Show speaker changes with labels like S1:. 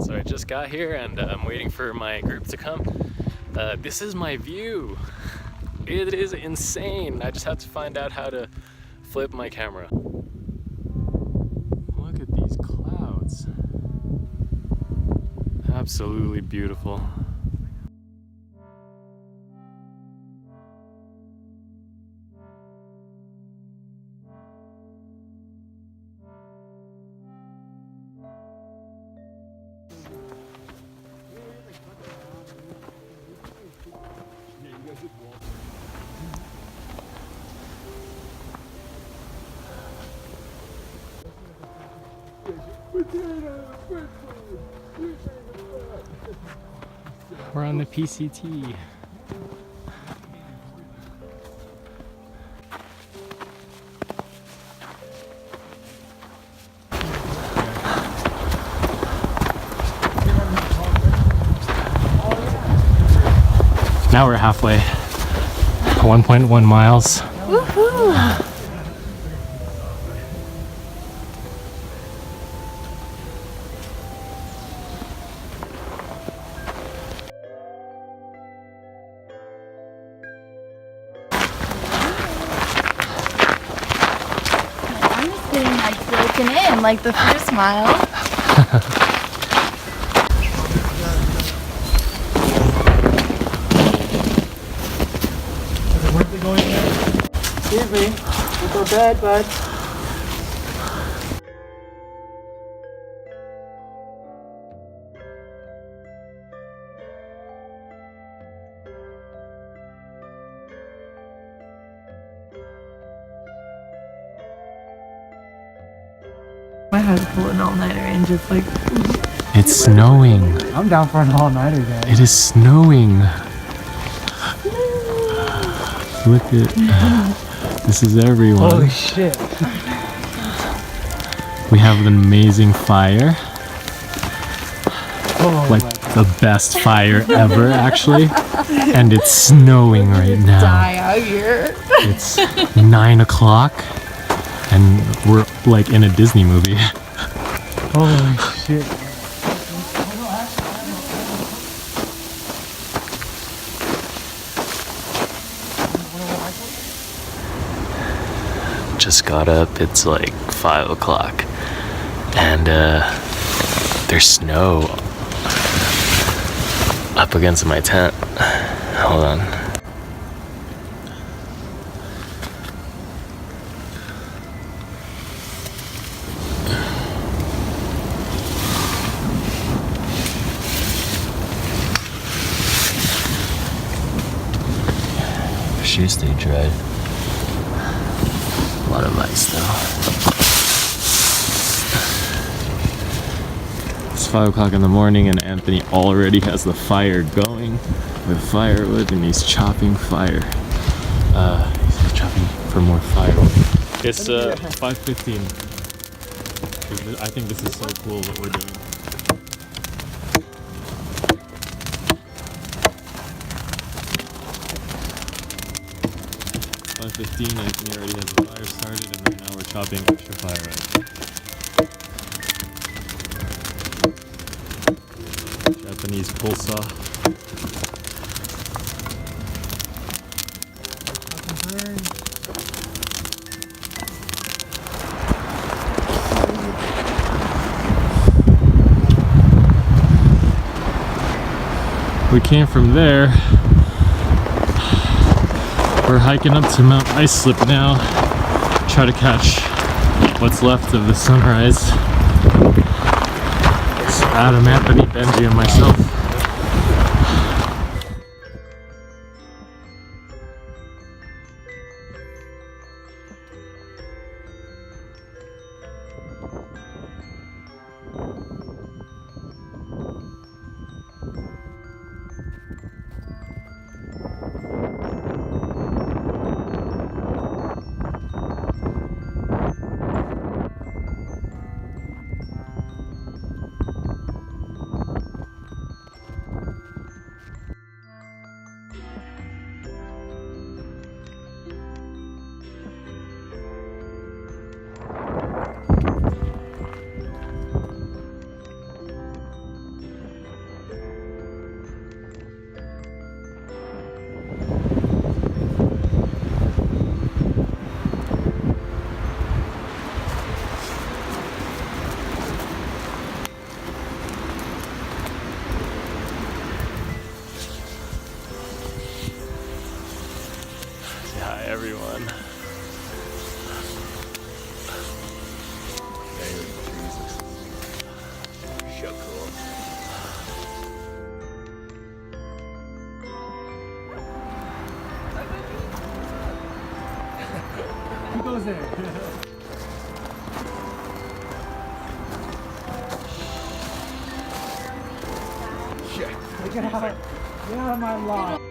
S1: So I just got here and I'm waiting for my group to come. This is my view. It is insane. I just have to find out how to flip my camera. Look at these clouds. Absolutely beautiful. We're on the PCT. Now we're halfway. 1.1 miles.
S2: Woohoo! I'm just getting like broken in like the first mile.
S3: Excuse me, you go bad, bud.
S2: My heart's pulling all-nighter and just like...
S1: It's snowing.
S3: I'm down for an all-nighter, guys.
S1: It is snowing. Look at this is everyone.
S3: Holy shit.
S1: We have an amazing fire.
S3: Oh
S1: Like
S3: my.
S1: the best fire ever, actually. And it's snowing right now.
S2: Die out here.
S1: It's 9 o'clock and we're like in a Disney movie.
S3: Holy shit.
S1: Just got up, it's like 5 o'clock. And there's snow up against my tent. Hold on. Shoes stay dry. A lot of ice though. It's 5 o'clock in the morning and Anthony already has the fire going with firewood and he's chopping fire. He's chopping for more firewood. It's 5:15. I think this is so cool what we're doing. Anthony already has the fire started and then now we're chopping extra fire out. Japanese pull saw. We came from there. We're hiking up to Mount Islip now. Try to catch what's left of the sunrise. It's Adam, Anthony, Benji, and myself. So cool.
S3: Who goes there? Get out of my lot.